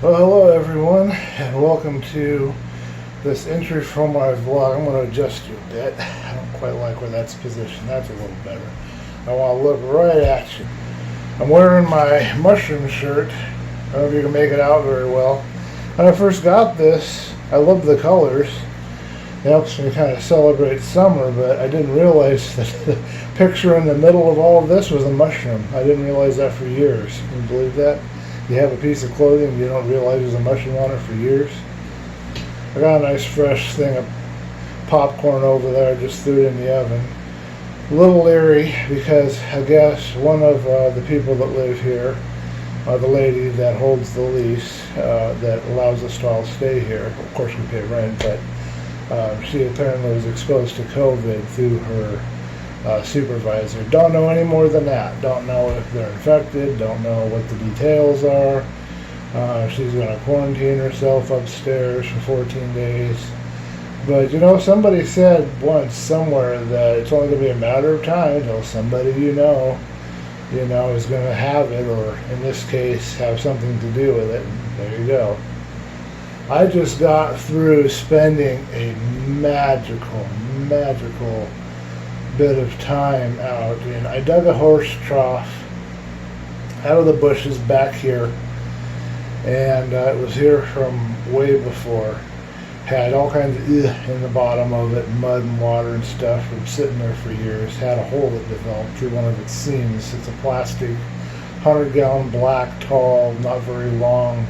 Well, hello everyone, and welcome to this entry from my vlog. I'm going to adjust you a bit. I don't quite like where that's positioned. That's a little better. I want to look right at you. I'm wearing my mushroom shirt. I don't know if you can make it out very well. When I first got this, I love the colors. It helps me kind of celebrate summer, but I didn't realize that the picture in the middle of all of this was a mushroom. I didn't realize that for years. Can you believe that? You have a piece of clothing, you don't realize there's a mushroom on it for years. I got a nice fresh thing of popcorn over there, I just threw it in the oven. A little leery because I guess one of the people that live here, the lady that holds the lease that allows us to all stay here, of course we pay rent, but she apparently was exposed to COVID through her supervisor. Don't know any more than that. Don't know if they're infected. Don't know what the details are. She's going to quarantine herself upstairs for 14 days. But you know, somebody said once somewhere that it's only going to be a matter of time until somebody you know, is going to have it, or in this case, have something to do with it. And there you go. I just got through spending a magical bit of time out, and I dug a horse trough out of the bushes back here, and it was here from way before. Had all kinds of in the bottom of it, mud and water and stuff from sitting there for years. Had a hole that developed through one of its seams. It's a plastic 100-gallon black, tall, not very long,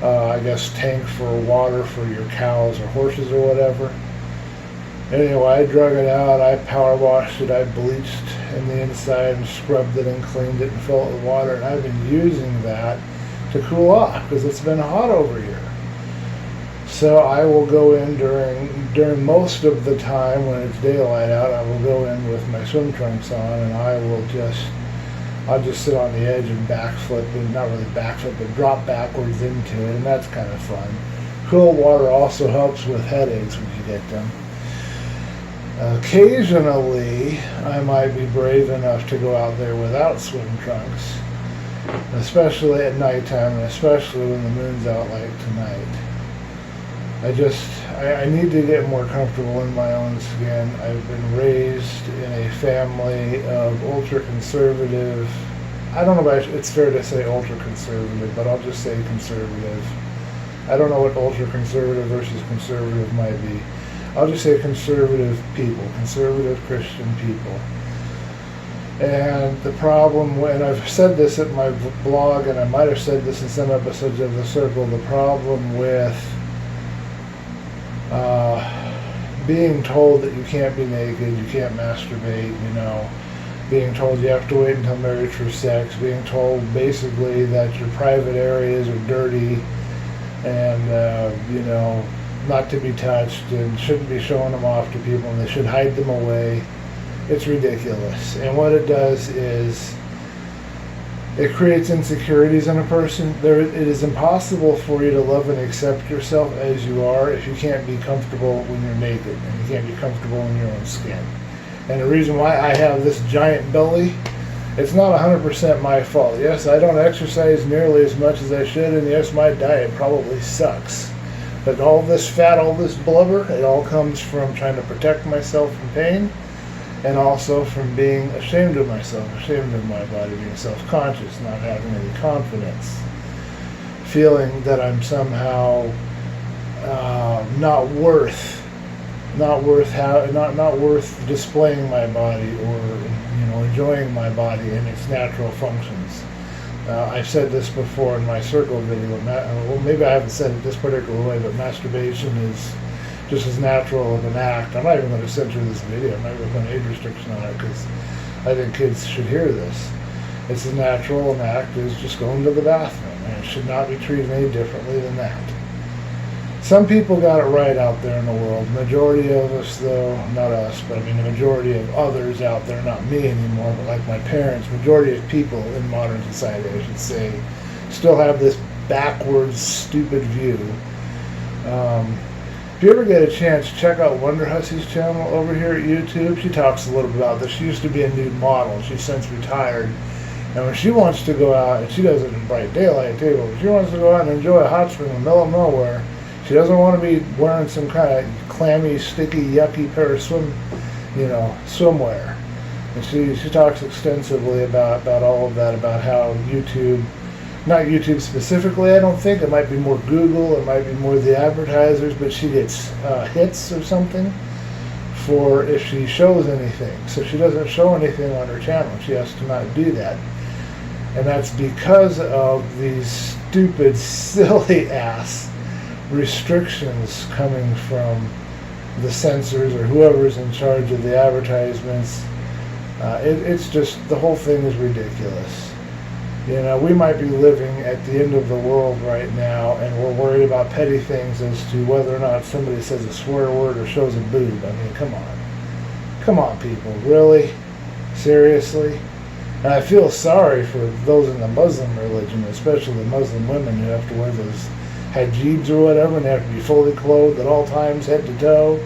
I guess tank for water for your cows or horses or whatever. Anyway, I drug it out, I power washed it, I bleached in the inside and scrubbed it and cleaned it and filled it with water, and I've been using that to cool off because it's been hot over here. So I will go in during most of the time when it's daylight out, I will go in with my swim trunks on, and I'll just sit on the edge and backflip, and not really backflip, but drop backwards into it, and that's kind of fun. Cool water also helps with headaches when you get them. Occasionally, I might be brave enough to go out there without swim trunks, especially at nighttime, and especially when the moon's out like tonight. I need to get more comfortable in my own skin. I've been raised in a family of ultra-conservative, I don't know if it's fair to say ultra-conservative, but I'll just say conservative. I don't know what ultra-conservative versus conservative might be. I'll just say conservative people, conservative Christian people. And the problem, and I've said this at my blog, and I might have said this in some episodes of The Circle, the problem with being told that you can't be naked, you can't masturbate, being told you have to wait until marriage for sex, being told basically that your private areas are dirty and, not to be touched and shouldn't be showing them off to people and they should hide them away. It's ridiculous. And what it does is it creates insecurities in a person. It is impossible for you to love and accept yourself as you are if you can't be comfortable when you're naked and you can't be comfortable in your own skin. And the reason why I have this giant belly, it's not 100% my fault. Yes, I don't exercise nearly as much as I should, and yes, my diet probably sucks. But all this fat, all this blubber, it all comes from trying to protect myself from pain, and also from being ashamed of myself, ashamed of my body, being self-conscious, not having any confidence, feeling that I'm somehow not worth displaying my body or enjoying my body in its natural functions. I've said this before in my circle video. Well, maybe I haven't said it this particular way, but masturbation is just as natural of an act. I'm not even going to censor this video. I'm not going to put an age restriction on it because I think kids should hear this. It's as natural an act as just going to the bathroom, and it should not be treated any differently than that. Some people got it right out there in the world. Majority of us, though, not us, but I mean the majority of others out there, not me anymore, but like my parents, majority of people in modern society, I should say, still have this backwards, stupid view. If you ever get a chance, check out Wonder Hussey's channel over here at YouTube. She talks a little bit about this. She used to be a nude model. She's since retired. And when she wants to go out, and she does it in bright daylight too, but when she wants to go out and enjoy a hot spring in the middle of nowhere, she doesn't want to be wearing some kind of clammy, sticky, yucky pair of swimwear. And she talks extensively about all of that, about how YouTube, not YouTube specifically, I don't think, it might be more Google, it might be more the advertisers, but she gets hits or something for if she shows anything. So she doesn't show anything on her channel. She has to not do that. And that's because of these stupid, silly ass restrictions coming from the censors or whoever's in charge of the advertisements. It's just, the whole thing is ridiculous. We might be living at the end of the world right now, and we're worried about petty things as to whether or not somebody says a swear word or shows a boob. I mean, come on. Come on, people. Really? Seriously? And I feel sorry for those in the Muslim religion, especially the Muslim women who have to wear those hijabs or whatever, and they have to be fully clothed at all times, head to toe,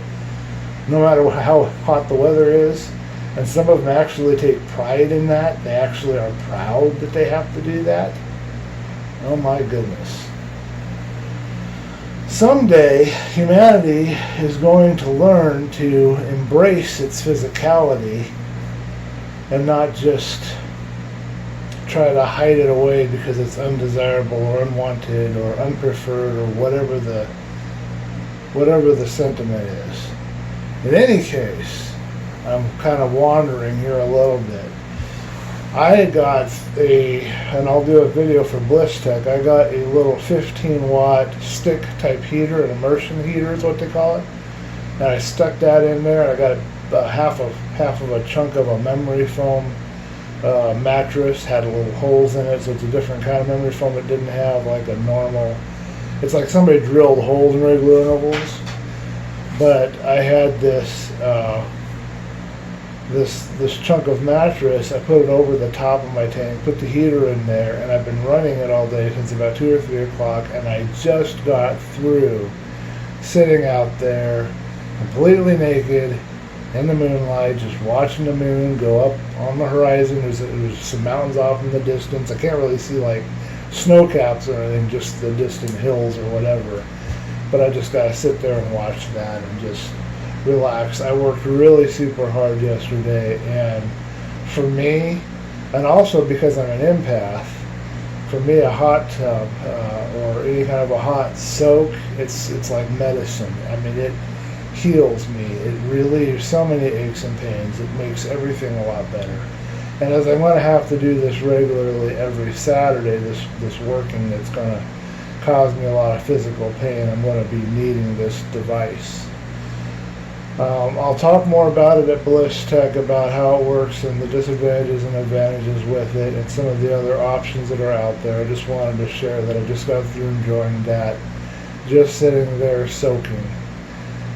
no matter how hot the weather is. And some of them actually take pride in that. They actually are proud that they have to do that. Oh my goodness. Someday, humanity is going to learn to embrace its physicality and not just try to hide it away because it's undesirable or unwanted or unpreferred or whatever the sentiment is. In any case, I'm kind of wandering here a little bit. I got and I'll do a video for Bliss Tech, I got a little 15 watt stick type heater, an immersion heater is what they call it. And I stuck that in there. I got half of a chunk of a memory foam mattress, had little holes in it, so it's a different kind of memory foam. It didn't have like a normal, it's like somebody drilled holes in regular intervals. But I had this chunk of mattress. I put it over the top of my tank, put the heater in there, and I've been running it all day since about 2 or 3 o'clock, and I just got through sitting out there completely naked in the moonlight, just watching the moon go up on the horizon. There's some mountains off in the distance. I can't really see like snow caps or anything, just the distant hills or whatever. But I just got to sit there and watch that and just relax. I worked really super hard yesterday, and for me, and also because I'm an empath, for me a hot tub or any kind of a hot soak, it's like medicine. I mean, it heals me. It relieves so many aches and pains. It makes everything a lot better. And as I'm going to have to do this regularly every Saturday, this working that's going to cause me a lot of physical pain, I'm going to be needing this device. I'll talk more about it at Bliss Tech, about how it works and the disadvantages and advantages with it and some of the other options that are out there. I just wanted to share that I just got through enjoying that, just sitting there soaking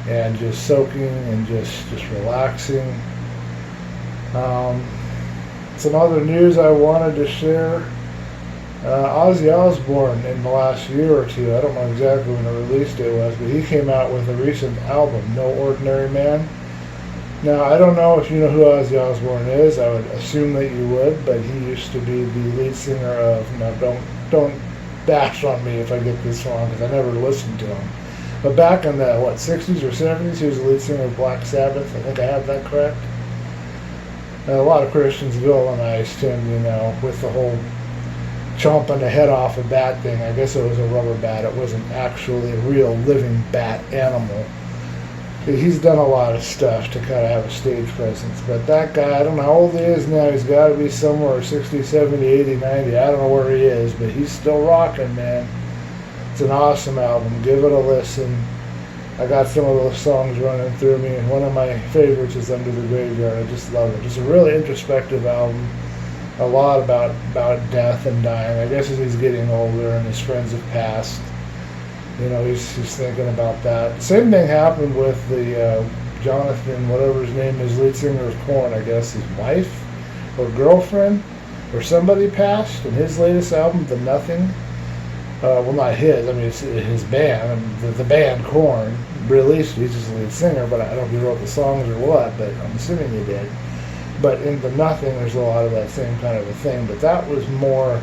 and just relaxing. Some other news I wanted to share. Ozzy Osbourne, in the last year or two, I don't know exactly when the release date was, but he came out with a recent album, No Ordinary Man. Now, I don't know if you know who Ozzy Osbourne is. I would assume that you would, but he used to be the lead singer of, now don't bash on me if I get this wrong, because I never listened to him. But back in the, 60s or 70s, he was the lead singer of Black Sabbath. I think I have that correct. And a lot of Christians villainized him, with the whole chomping the head off a bat thing. I guess it was a rubber bat. It wasn't actually a real living bat animal. He's done a lot of stuff to kind of have a stage presence. But that guy, I don't know how old he is now. He's got to be somewhere 60, 70, 80, 90. I don't know where he is, but he's still rocking, man. It's an awesome album. Give it a listen. I got some of those songs running through me, and one of my favorites is Under the Graveyard. I just love it. It's a really introspective album. A lot about death and dying. I guess as he's getting older and his friends have passed, he's thinking about that. Same thing happened with the Jonathan, whatever his name is, lead singer of Korn. I guess his wife or girlfriend or somebody passed, and his latest album, The Nothing. Well, not his. I mean, it's his band. The band Korn released. He's just the lead singer, but I don't know if he wrote the songs or what. But I'm assuming he did. But in the Nothing, there's a lot of that same kind of a thing. But that was more,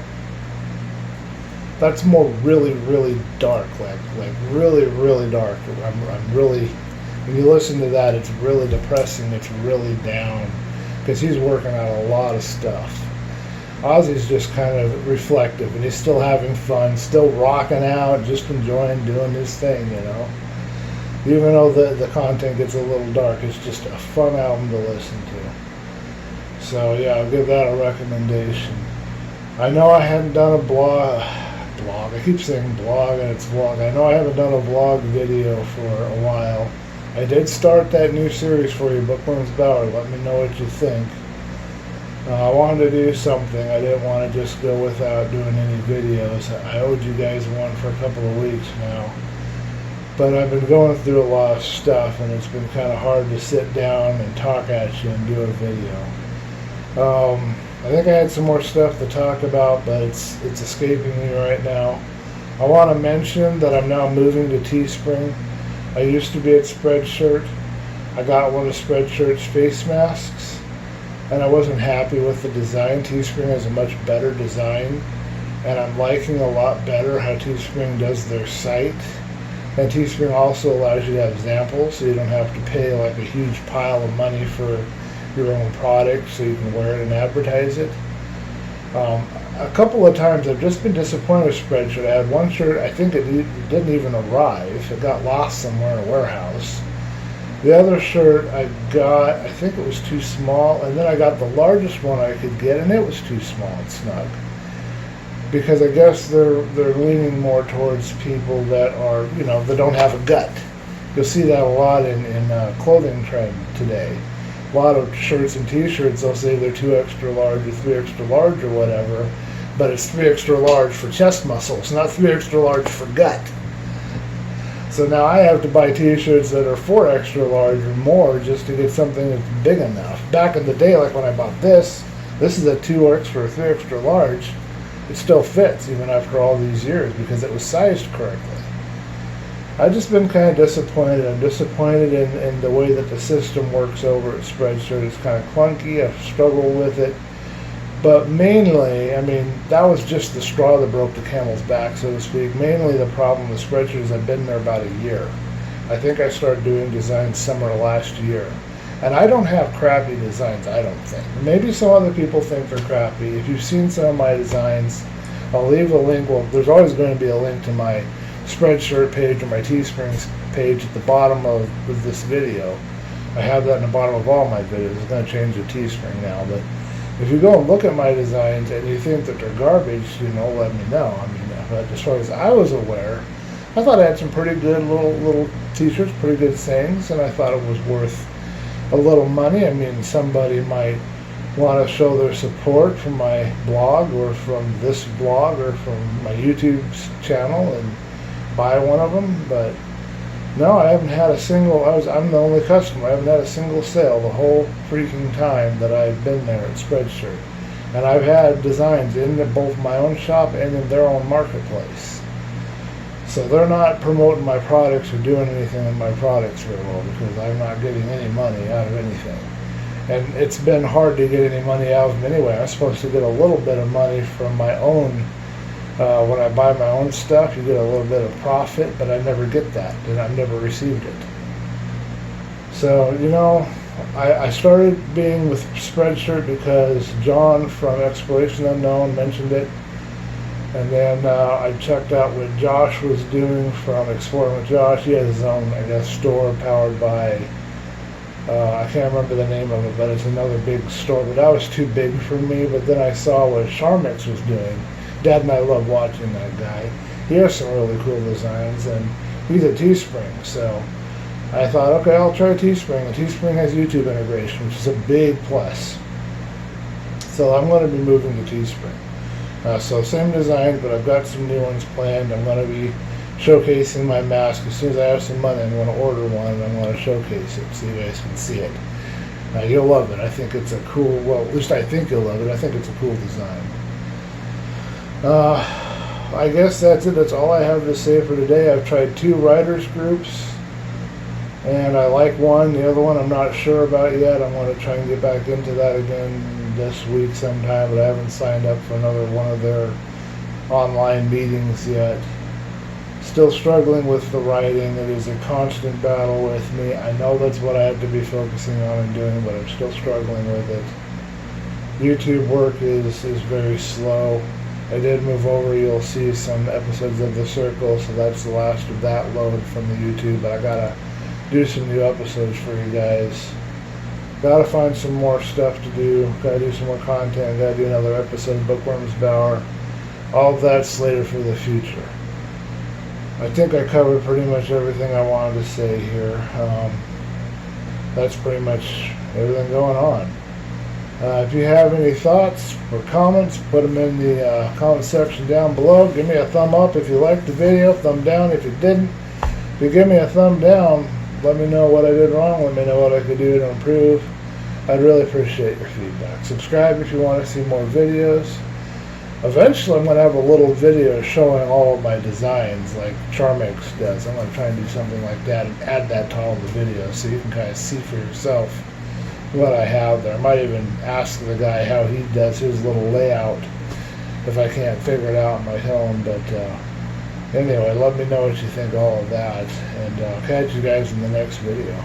that's more really, really dark, like really, really dark. I'm really, when you listen to that, it's really depressing. It's really down because he's working on a lot of stuff. Ozzy's just kind of reflective, and he's still having fun, still rocking out, just enjoying doing his thing, you know. Even though the content gets a little dark, it's just a fun album to listen to. So yeah, I'll give that a recommendation. I know I hadn't done a blog. I keep saying blog and it's vlog. I know I haven't done a vlog video for a while. I did start that new series for you, Bookworm's Bower. Let me know what you think. I wanted to do something. I didn't want to just go without doing any videos. I owed you guys one for a couple of weeks now. But I've been going through a lot of stuff, and it's been kind of hard to sit down and talk at you and do a video. I think I had some more stuff to talk about, but it's escaping me right now. I want to mention that I'm now moving to Teespring. I used to be at Spreadshirt. I got one of Spreadshirt's face masks, and I wasn't happy with the design. Teespring has a much better design, and I'm liking a lot better how Teespring does their site. And Teespring also allows you to have samples, so you don't have to pay like a huge pile of money for your own product so you can wear it and advertise it. A couple of times I've just been disappointed with Spreadshirt. I had one shirt, I think it didn't even arrive. It got lost somewhere in a warehouse. The other shirt I got, I think it was too small, and then I got the largest one I could get, and it was too small and snug. Because I guess they're leaning more towards people that are, you know, that don't have a gut. You'll see that a lot in clothing trend today. A lot of shirts and t-shirts, they'll say they're 2 extra large or 3 extra large or whatever, but it's 3 extra large for chest muscles, not 3 extra large for gut. So now I have to buy t-shirts that are 4 extra large or more just to get something that's big enough. Back in the day, like when I bought this is a 2 extra or 3 extra large. It still fits even after all these years because it was sized correctly. I've just been kind of disappointed. I'm disappointed in the way that the system works over at Spreadshirt. It's kind of clunky. I've struggled with it. But mainly, I mean, that was just the straw that broke the camel's back, so to speak. Mainly the problem with Spreadshirt is I've been there about a year. I think I started doing designs summer last year. And I don't have crappy designs, I don't think. Maybe some other people think they're crappy. If you've seen some of my designs, I'll leave a link. Well, there's always going to be a link to my Spreadshirt page or my Teespring page at the bottom of this video. I have that in the bottom of all my videos. It's going to change to Teespring now. But if you go and look at my designs and you think that they're garbage, you know, let me know. I mean, but as far as I was aware, I thought I had some pretty good little t-shirts, pretty good sayings, and I thought it was worth a little money. I mean, somebody might want to show their support from my blog or from this blog or from my YouTube channel and buy one of them, but no, I haven't had a single, I'm the only customer. I haven't had a single sale the whole freaking time that I've been there at Spreadshirt. And I've had designs in both my own shop and in their own marketplace. So they're not promoting my products or doing anything with my products very well because I'm not getting any money out of anything. And it's been hard to get any money out of them anyway. I'm supposed to get a little bit of money from my own, when I buy my own stuff, you get a little bit of profit, but I never get that, and I've never received it. So, you know, I started being with Spreadshirt because John from Exploration Unknown mentioned it. And then I checked out what Josh was doing from Exploring with Josh. He has his own, I guess, store powered by, I can't remember the name of it, but it's another big store. But that was too big for me. But then I saw what Charmix was doing. Dad and I love watching that guy. He has some really cool designs, and he's at Teespring. So I thought, okay, I'll try Teespring. And Teespring has YouTube integration, which is a big plus. So I'm going to be moving to Teespring. So same design, but I've got some new ones planned. I'm going to be showcasing my mask. As soon as I have some money, I'm going to order one, and I'm going to showcase it so you guys can see it. You'll love it. I think it's a cool, well, at least I think you'll love it. I think it's a cool design. I guess that's it. That's all I have to say for today. I've tried 2 writers groups, And I like one. The other one I'm not sure about yet. I'm going to try and get back into that again this week sometime, but I haven't signed up for another one of their online meetings yet. Still struggling with the writing. It is a constant battle with me. I know that's what I have to be focusing on and doing, but I'm still struggling with it. YouTube work is very slow. I did move over. You'll see some episodes of The Circle, so that's the last of that load from the YouTube, but I gotta do some new episodes for you guys. Gotta find some more stuff to do. Gotta do some more content. Gotta do another episode of Bookworms Bower. All of that's slated for the future. I think I covered pretty much everything I wanted to say here. That's pretty much everything going on. If you have any thoughts or comments, put them in the comment section down below. Give me a thumb up if you liked the video, thumb down if you didn't. If you give me a thumb down, let me know what I did wrong. Let me know what I could do to improve. I'd really appreciate your feedback. Subscribe if you want to see more videos. Eventually I'm going to have a little video showing all of my designs like Charmix does. I'm going to try and do something like that and add that to all the videos so you can kind of see for yourself what I have there. I might even ask the guy how he does his little layout if I can't figure it out on my own. But anyway, let me know what you think of all of that, and I'll catch you guys in the next video.